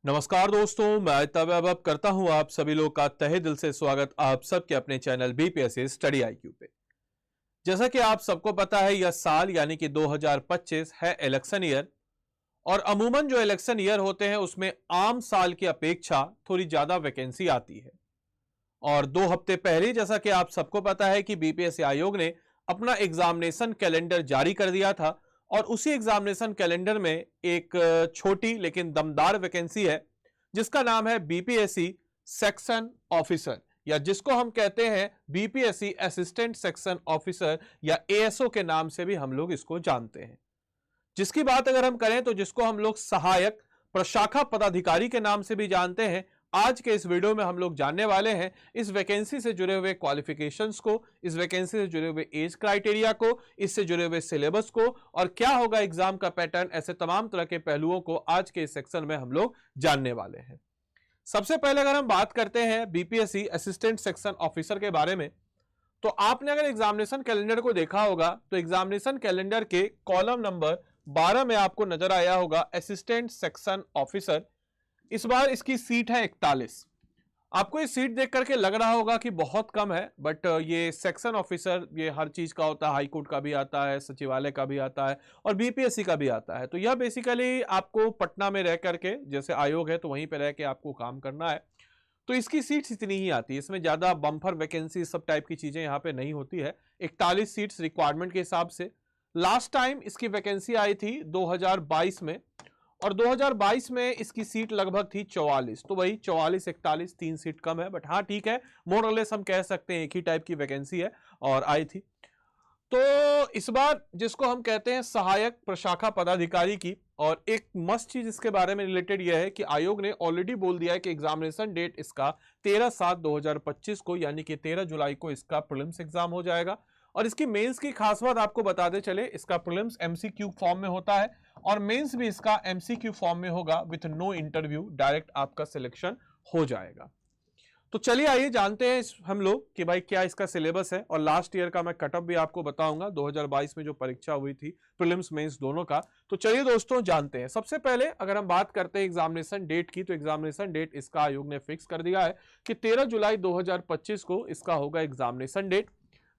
नमस्कार दोस्तों, मैं तब करता हूं आप सभी लोग का तहे दिल से स्वागत आप सबके अपने चैनल बीपीएससी स्टडी आईक्यू पे। जैसा कि आप सबको पता है, यह साल यानी कि 2025 है इलेक्शन ईयर। और अमूमन जो इलेक्शन ईयर होते हैं उसमें आम साल की अपेक्षा थोड़ी ज्यादा वैकेंसी आती है। और 2 हफ्ते पहले जैसा कि आप सबको पता है कि बीपीएससी आयोग ने अपना एग्जामिनेशन कैलेंडर जारी कर दिया था। और उसी एग्जामिनेशन कैलेंडर में एक छोटी लेकिन दमदार वैकेंसी है जिसका नाम है बीपीएससी सेक्शन ऑफिसर, या जिसको हम कहते हैं बीपीएससी असिस्टेंट सेक्शन ऑफिसर, या एएसओ के नाम से भी हम लोग इसको जानते हैं। जिसकी बात अगर हम करें तो जिसको हम लोग सहायक प्रशाखा पदाधिकारी के नाम से भी जानते हैं। आज के इस वीडियो में हम लोग जानने वाले हैं इस वैकेंसी से जुड़े हुए क्वालिफिकेशंस को, इस वैकेंसी से जुड़े हुए एज क्राइटेरिया को, इससे जुड़े हुए सिलेबस को, और क्या होगा एग्जाम का पैटर्न। ऐसे तमाम तरह के पहलुओं को आज के इस सेक्शन में हम लोग जानने वाले हैं। सबसे पहले अगर हम बात करते हैं बीपीएससी असिस्टेंट सेक्शन ऑफिसर के बारे में, तो आपने अगर एग्जामिनेशन कैलेंडर को देखा होगा तो एग्जामिनेशन कैलेंडर के कॉलम नंबर 12 में आपको नजर आया होगा असिस्टेंट सेक्शन ऑफिसर। इस बार इसकी सीट है 41। आपको ये सीट देख करके लग रहा होगा कि बहुत कम है, बट ये सेक्शन ऑफिसर ये हर चीज का होता है। हाई कोर्ट का भी आता है, सचिवालय का भी आता है और बीपीएससी का भी आता है। तो यह बेसिकली आपको पटना में रह करके, जैसे आयोग है तो वहीं पर रह के आपको काम करना है। तो इसकी सीट्स इतनी ही आती है, इसमें ज्यादा बम्पर वैकेंसी सब टाइप की चीजें यहाँ पे नहीं होती है। 41 सीट्स रिक्वायरमेंट के हिसाब से। लास्ट टाइम इसकी वैकेंसी आई थी 2022 में, और 2022 में इसकी सीट लगभग थी 44। तो वही 44 41 3 सीट कम है, बट हाँ ठीक है, मोर और लेस हम कह सकते हैं एक ही टाइप की वैकेंसी है और आई थी। तो इस बार जिसको हम कहते हैं सहायक प्रशाखा पदाधिकारी की, और एक मस्त चीज इसके बारे में रिलेटेड यह है कि आयोग ने ऑलरेडी बोल दिया है कि एग्जामिनेशन डेट इसका 13/7/2025 को, यानी कि 13 जुलाई को इसका प्रीलिम्स एग्जाम हो जाएगा। और इसकी मेंस की खास बात आपको बताते चले, इसका प्रीलिम्स एमसीक्यू फॉर्म में होता है और मेंस भी इसका एमसीक्यू फॉर्म में होगा विथ नो इंटरव्यू, डायरेक्ट आपका सिलेक्शन हो जाएगा। तो चलिए आइए जानते हैं हम लोग कि भाई क्या इसका सिलेबस है। और लास्ट ईयर का मैं कटअप भी आपको बताऊंगा, 2022 में जो परीक्षा हुई थी प्रीलिम्स मेंस दोनों का। तो चलिए दोस्तों जानते हैं। सबसे पहले अगर हम बात करते हैं एग्जामिनेशन डेट की, तो एग्जामिनेशन डेट इसका आयोग ने फिक्स कर दिया है कि 13 जुलाई 2025 को इसका होगा एग्जामिनेशन डेट।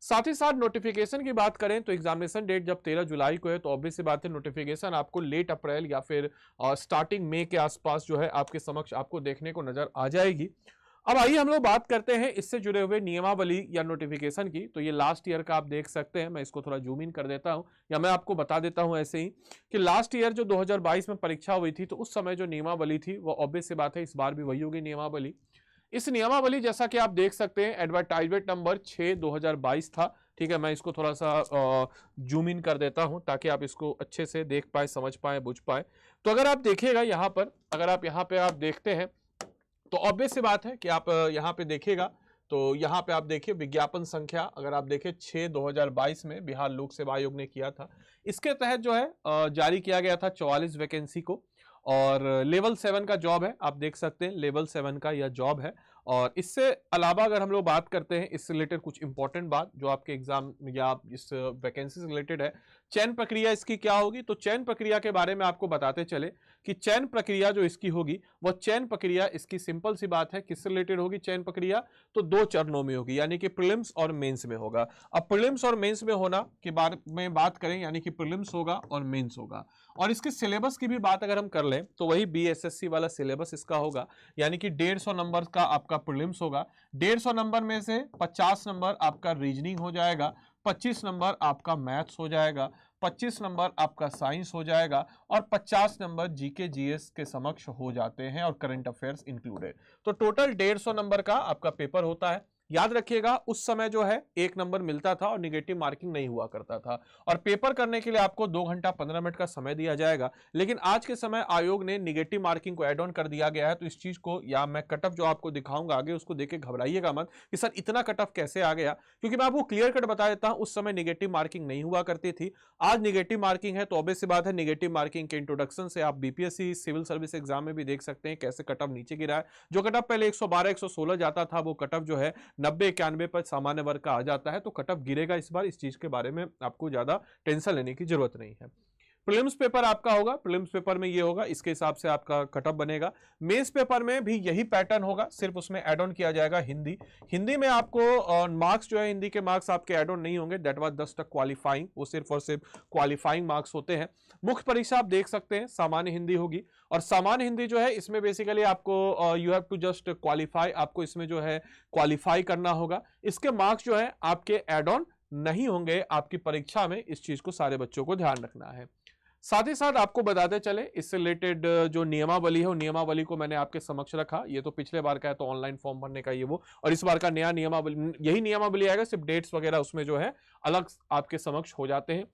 साथ ही साथ नोटिफिकेशन की बात करें तो एग्जामिनेशन डेट जब 13 जुलाई को है तो ऑब्वियस सी बात है नोटिफिकेशन आपको लेट अप्रैल या फिर स्टार्टिंग मई के आसपास जो है आपके समक्ष आपको देखने को नजर आ जाएगी। अब आइए हम लोग बात करते हैं इससे जुड़े हुए नियमावली या नोटिफिकेशन की। तो ये लास्ट ईयर का आप देख सकते हैं, मैं इसको थोड़ा जूम इन कर देता हूं या मैं आपको बता देता हूं ऐसे ही कि लास्ट ईयर जो 2022 में परीक्षा हुई थी तो उस समय जो नियमावली थी वो ऑब्वियस सी बात है इस बार भी वही होगी नियमावली। इस नियमावली जैसा कि आप देख सकते हैं एडवर्टाइजमेंट नंबर 6/2022 था। ठीक है, मैं इसको थोड़ा सा जूम इन कर देता हूं ताकि आप इसको अच्छे से देख पाए, समझ पाए, बुझ पाए। तो अगर आप देखिएगा यहाँ पर, अगर आप यहाँ पे आप देखते हैं तो ऑब्वियस सी बात है कि आप यहाँ पे देखिएगा तो यहाँ पे आप देखिए विज्ञापन संख्या, अगर आप देखें 6/2022 में बिहार लोक सेवा आयोग ने किया था। इसके तहत जो है जारी किया गया था 44 वैकेंसी को, और लेवल 7 का जॉब है, आप देख सकते हैं लेवल 7 का यह जॉब है। और इससे अलावा अगर हम लोग बात करते हैं इससे रिलेटेड कुछ इंपॉर्टेंट बात जो आपके एग्जाम या इस वैकेंसी से रिलेटेड है, चयन प्रक्रिया इसकी क्या होगी। तो चयन प्रक्रिया के बारे में आपको बताते चले कि चयन प्रक्रिया जो इसकी होगी वह चयन प्रक्रिया इसकी सिंपल सी बात है, किससे रिलेटेड होगी चयन प्रक्रिया, तो 2 चरणों में होगी, यानी कि प्रीलिम्स और मेंस में होगा। अब प्रीलिम्स और मेंस में होना के बारे में बात करें, यानी कि प्रीलिम्स होगा और मेंस होगा। और इसके सिलेबस की भी बात अगर हम कर लें तो वही बीएसएससी वाला सिलेबस इसका होगा, यानी कि 150 नंबर का आपका प्रीलिम्स होगा। 150 नंबर में से 50 नंबर आपका रीजनिंग हो जाएगा, 25 नंबर आपका मैथ्स हो जाएगा, 25 नंबर आपका साइंस हो जाएगा, और 50 नंबर जीके जीएस के समक्ष हो जाते हैं और करंट अफेयर्स इंक्लूडेड। तो टोटल 150 नंबर का आपका पेपर होता है। याद रखिएगा उस समय जो है 1 नंबर मिलता था और निगेटिव मार्किंग नहीं हुआ करता था, और पेपर करने के लिए आपको 2 घंटा 15 मिनट का समय दिया जाएगा। लेकिन आज के समय आयोग ने निगेटिव मार्किंग को एड ऑन कर दिया गया है। तो इस चीज को, या मैं कटअप जो आपको दिखाऊंगा आगे उसको देख के घबराइएगा मत कि सर इतना कटअप कैसे आ गया, क्योंकि मैं आपको क्लियर कट बता देता हूं उस समय निगेटिव मार्किंग नहीं हुआ करती थी, आज निगेटिव मार्किंग है। तो ऑब्वियस सी बात है निगेटिव मार्किंग के इंट्रोडक्शन से आप बीपीएससी सिविल सर्विस एग्जाम में भी देख सकते हैं कैसे कटअप नीचे गिरा है। जो कटअप पहले 112 116 जाता था वो कटअप जो है 90 91 पर सामान्य वर्ग का आ जाता है। तो कटअप गिरेगा इस बार, इस चीज के बारे में आपको ज्यादा टेंशन लेने की जरूरत नहीं है। प्रीलिम्स पेपर आपका होगा, प्रीलिम्स पेपर में ये होगा, इसके हिसाब से आपका कट ऑफ बनेगा। मेंस पेपर में भी यही पैटर्न होगा, सिर्फ उसमें ऐड ऑन किया जाएगा हिंदी। हिंदी में आपको मार्क्स जो है, हिंदी के मार्क्स आपके ऐड ऑन नहीं होंगे, दैट वाज जस्ट क्वालिफाइंग, वो सिर्फ और सिर्फ क्वालिफाइंग मार्क्स होते हैं। मुख्य परीक्षा आप देख सकते हैं सामान्य हिंदी होगी, और सामान्य हिंदी जो है इसमें बेसिकली आपको you have to just qualify, आपको इसमें जो है क्वालिफाई करना होगा। इसके मार्क्स जो है आपके ऐड ऑन नहीं होंगे आपकी परीक्षा में, इस चीज को सारे बच्चों को ध्यान रखना है। साथ ही साथ आपको बताते चले इससे रिलेटेड जो नियमावली है, वो नियमावली को मैंने आपके समक्ष रखा। ये तो पिछले बार का है, तो ऑनलाइन फॉर्म भरने का ये वो, और इस बार का नया नियमावली, यही नियमावली आएगा, सिर्फ डेट्स वगैरह उसमें जो है अलग आपके समक्ष हो जाते हैं।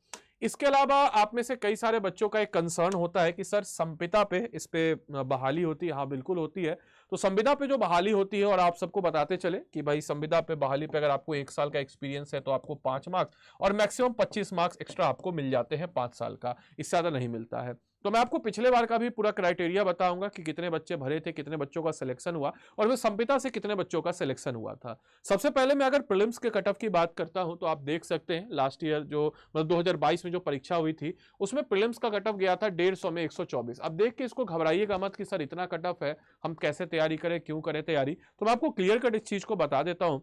इसके अलावा आप में से कई सारे बच्चों का एक कंसर्न होता है कि सर संविदा पे इस पे बहाली होती है। हाँ बिल्कुल होती है। तो संविदा पे जो बहाली होती है, और आप सबको बताते चले कि भाई संविदा पे बहाली पे अगर आपको 1 साल का एक्सपीरियंस है तो आपको 5 मार्क्स और मैक्सिमम 25 मार्क्स एक्स्ट्रा आपको मिल जाते हैं 5 साल का, इससे ज्यादा नहीं मिलता है। तो मैं आपको पिछले बार का भी पूरा क्राइटेरिया बताऊंगा कि कितने बच्चे भरे थे, कितने बच्चों का सिलेक्शन हुआ, और वे संविदा से कितने बच्चों का सिलेक्शन हुआ था। सबसे पहले मैं अगर प्रीलिम्स के कट ऑफ की बात करता हूं, तो आप देख सकते हैं लास्ट ईयर जो मतलब 2022 में जो परीक्षा हुई थी, उसमें प्रीलिम्स का कट ऑफ गया था 150 में 124। अब देख के इसको घबराइएगा मत कि सर इतना कट ऑफ है, हम कैसे तैयारी करें, क्यों करें तैयारी। तो मैं आपको क्लियर कट इस चीज को बता देता हूं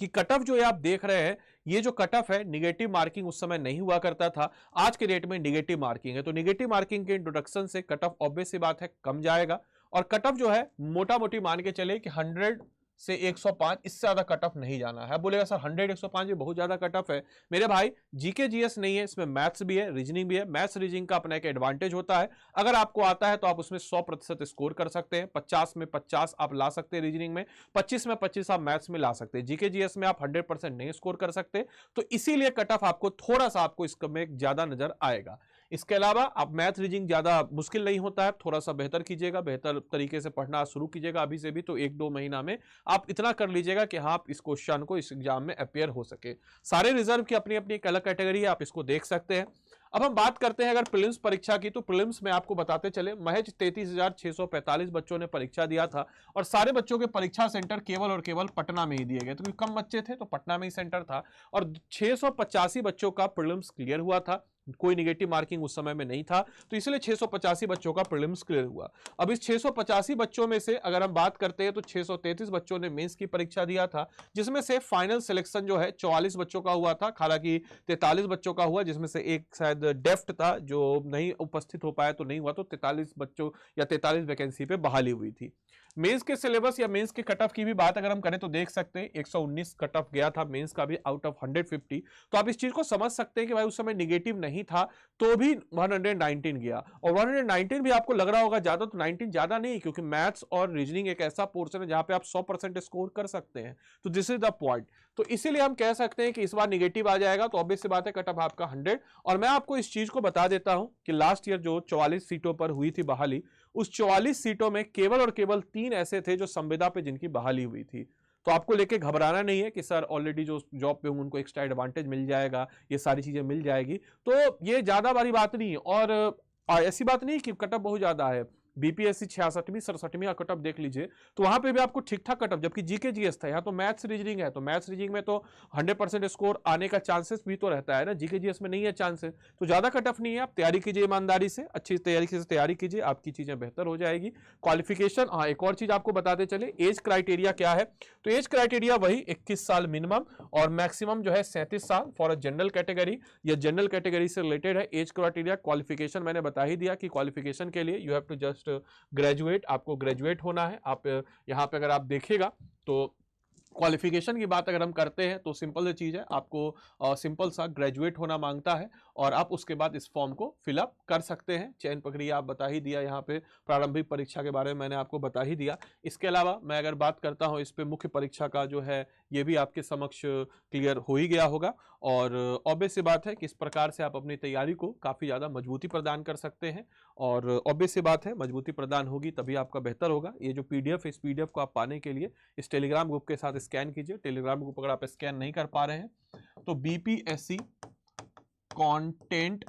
कि कट ऑफ जो है आप देख रहे हैं, ये जो कट ऑफ है, निगेटिव मार्किंग उस समय नहीं हुआ करता था, आज के डेट में निगेटिव मार्किंग है। तो निगेटिव मार्किंग के इंट्रोडक्शन से कट ऑफ ऑब्वियस सी बात है कम जाएगा, और कट ऑफ जो है मोटा मोटी मान के चले कि 100 से 105, इससे ज्यादा कट ऑफ नहीं जाना है। बोलेगा सर 100 105 ये बहुत ज्यादा कट ऑफ है। मेरे भाई जीके जीएस नहीं है, इसमें मैथ्स भी है, रीजनिंग भी है। मैथ्स रीजनिंग का अपना एक एडवांटेज होता है, अगर आपको आता है तो आप उसमें 100% स्कोर कर सकते हैं। 50 में 50 आप ला सकते हैं रीजनिंग में, 25 में 25 आप मैथ्स में ला सकते हैं। जीके जीएस में आप 100% नहीं स्कोर कर सकते, तो इसीलिए कट ऑफ आपको थोड़ा सा आपको इसमें ज्यादा नजर आएगा। इसके अलावा आप मैथ रीजनिंग ज्यादा मुश्किल नहीं होता है, थोड़ा सा बेहतर कीजिएगा, बेहतर तरीके से पढ़ना शुरू कीजिएगा अभी से भी, तो 1-2 महीना में आप इतना कर लीजिएगा कि हाँ आप इस क्वेश्चन को इस एग्जाम में अपियर हो सके। सारे रिजर्व की अपनी अपनी एक अलग कैटेगरी है, आप इसको देख सकते हैं। अब हम बात करते हैं अगर प्रीलिम्स परीक्षा की, तो प्रीलिम्स में आपको बताते चले महज 33,645 बच्चों ने परीक्षा दिया था, और सारे बच्चों के परीक्षा सेंटर केवल और केवल पटना में ही दिए गए, तो कम बच्चे थे तो पटना में ही सेंटर था, और 685 बच्चों का प्रीलिम्स क्लियर हुआ था। कोई निगेटिव मार्किंग उस समय में नहीं था, तो इसलिए 685 बच्चों का प्रीलिम्स क्लियर हुआ। अब इस 685 बच्चों में से अगर हम बात करते हैं तो 633 बच्चों ने मेंस की परीक्षा दिया था, जिसमें से फाइनल सिलेक्शन जो है 44 बच्चों का हुआ था। हालांकि 43 बच्चों का हुआ, जिसमें से एक शायद डेफ्ट था जो नहीं उपस्थित हो पाया तो नहीं हुआ, तो 43 बच्चों या 43 वैकेंसी पे बहाली हुई थी। मेंस के सिलेबस या मेंस के कट ऑफ की भी बात अगर हम करें तो देख सकते हैं 119 कट ऑफ गया था मेंस का भी आउट ऑफ 150। तो आप इस चीज को समझ सकते हैं कि भाई उस समय निगेटिव नहीं था तो भी 119 गया, और 119 भी आपको लग रहा होगा ज्यादा, तो 19 ज्यादा नहीं, क्योंकि मैथ्स और रीजनिंग एक ऐसा पोर्शन है जहां पे आप 100% स्कोर कर सकते हैं। तो दिस इज द पॉइंट। तो इसीलिए हम कह सकते हैं कि इस बार निगेटिव आ जाएगा, तो ऑब्वियस सी बात है कट ऑफ आपका 100। और मैं आपको इस चीज को बता देता हूं कि लास्ट ईयर जो 44 सीटों पर हुई थी बहाली, उस 44 सीटों में केवल और केवल 3 ऐसे थे जो संविदा पे जिनकी बहाली हुई थी। तो आपको लेके घबराना नहीं है कि सर ऑलरेडी जो जॉब पे उनको एक्स्ट्रा एडवांटेज मिल जाएगा, ये सारी चीजें मिल जाएगी, तो ये ज्यादा बड़ी बात नहीं है। और ऐसी बात नहीं कि कट ऑफ बहुत ज्यादा है। बीपीएससी 66वीं 67वीं का कट ऑफ देख लीजिए, तो वहां पे भी आपको ठीक ठाक कट ऑफ, जबकि जीके जीएस था, यहाँ तो मैथ्स रीजनिंग है, तो मैथ्स रीजनिंग में तो 100% स्कोर आने का चांसेस भी तो रहता है ना, जीके जीएस में नहीं है चांसेस, तो ज्यादा कट ऑफ नहीं है। आप तैयारी कीजिए ईमानदारी से, अच्छी तरीके से तैयारी कीजिए, आपकी चीजें बेहतर हो जाएगी। क्वालिफिकेशन, हाँ एक और चीज आपको बताते चले, एज क्राइटेरिया क्या है, तो एज क्राइटेरिया वही 21 साल मिनिमम, और मैक्सिमम जो है 37 साल फॉर अ जनरल कैटेगरी या जनरल कैटेगरी से रिलेटेड है एज क्राइटेरिया। क्वालिफिकेशन मैंने बता ही दिया कि क्वालिफिकेशन के लिए you have to just graduate, आपको ग्रेजुएट होना है। आप यहां पे अगर आप देखिएगा तो क्वालिफिकेशन की बात अगर हम करते हैं तो सिंपल सी चीज है, आपको सिंपल सा ग्रेजुएट होना मांगता है, और आप उसके बाद इस फॉर्म को फिलअप कर सकते हैं। चयन प्रक्रिया आप बता ही दिया, यहाँ पे प्रारंभिक परीक्षा के बारे में मैंने आपको बता ही दिया। इसके अलावा मैं अगर बात करता हूँ इस पे मुख्य परीक्षा का जो है, ये भी आपके समक्ष क्लियर हो ही गया होगा, और ऑब्वियस सी बात है कि इस प्रकार से आप अपनी तैयारी को काफी ज्यादा मजबूती प्रदान कर सकते हैं, और ऑब्वियस सी बात है मजबूती प्रदान होगी तभी आपका बेहतर होगा। ये जो पीडीएफ, इस पीडीएफ को आप पाने के लिए इस टेलीग्राम ग्रुप के साथ स्कैन कीजिए। टेलीग्राम ग्रुप अगर आप स्कैन नहीं कर पा रहे हैं तो बीपीएससी कंटेंट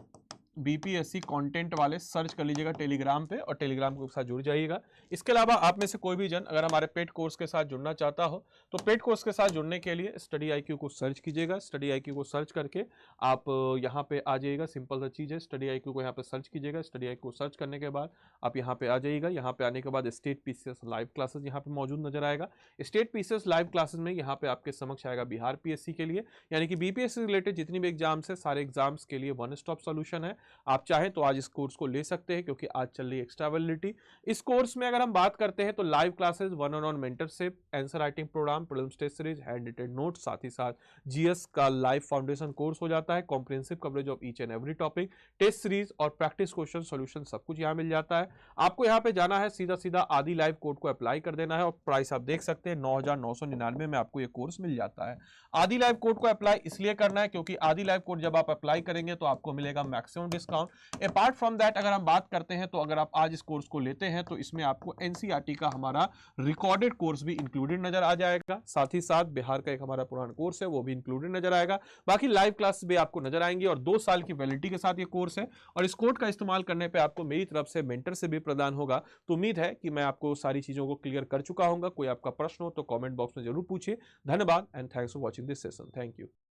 बीपीएससी कंटेंट वाले सर्च कर लीजिएगा टेलीग्राम पे और टेलीग्राम के साथ जुड़ जाइएगा। इसके अलावा आप में से कोई भी जन अगर हमारे पेड कोर्स के साथ जुड़ना चाहता हो तो पेड कोर्स के साथ जुड़ने के लिए स्टडी आईक्यू को सर्च कीजिएगा। स्टडी आईक्यू को सर्च करके आप यहाँ पे आ जाइएगा। सिंपल सा चीज़ है, स्टडी आईक्यू को यहाँ पे सर्च कीजिएगा। स्टडी आईक्यू को सर्च करने के बाद आप यहाँ पे आ जाइएगा। यहाँ पे आने के बाद स्टेट पीसीएस लाइव क्लासेस यहाँ पे मौजूद नजर आएगा। स्टेट पीसीएस लाइव क्लासेस में यहाँ पे आपके समक्ष आएगा बिहार पीएससी के लिए, यानी कि बीपीएससी रिलेटेड जितनी भी एग्जाम्स है सारे एग्जाम्स के लिए वन स्टॉप सोल्यूशन है। आप चाहें तो आज इस कोर्स को ले सकते हैं क्योंकि आज चल रही एक्स्ट्रा वैलिडिटी। इस कोर्स में अगर हम बात करते हैं तो live classes, one on one mentorship, answer writing programme, prelims test series, hand written notes, साथ ही साथ जीएस का लाइव फाउंडेशन कोर्स हो जाता है, comprehensive coverage of each and every topic, test series और प्रैक्टिस क्वेश्चन सॉल्यूशन सब कुछ यहाँ मिल जाता है। आपको यहाँ पे जाना है, सीधा सीधा आदि लाइव कोड को अप्लाई कर देना है और प्राइस आप देख सकते हैं 9,999 में आपको ये कोर्स मिल जाता है। आदि लाइव कोड को अप्लाई इसलिए करना है क्योंकि आदि लाइव कोड जब आप अप्लाई करेंगे तो आपको मिलेगा maximum discount. Apart from that अगर हम बात करते हैं तो अगर आप आज इस कोर्स को लेते हैं तो इसमें आपको एनसीईआरटी का हमारा रिकॉर्डेड कोर्स भी इंक्लूडेड नजर आ जाएगा। साथ ही साथ बिहार का एक हमारा पुराना कोर्स है वो भी इंक्लूडेड नजर आएगा। बाकी लाइव क्लास भी आपको नजर आएंगी और 2 साल की वैलिडिटी के साथ ये कोर्स है और इस कोड का इस्तेमाल करने पर आपको मेरी तरफ से मेंटर से भी प्रदान होगा। तो उम्मीद है कि मैं आपको सारी चीजों को क्लियर कर चुका हूँ। कोई आपका प्रश्न हो तो कॉमेंट बॉक्स में जरूर पूछिए। धन्यवाद and thanks for watching this session. Thank you.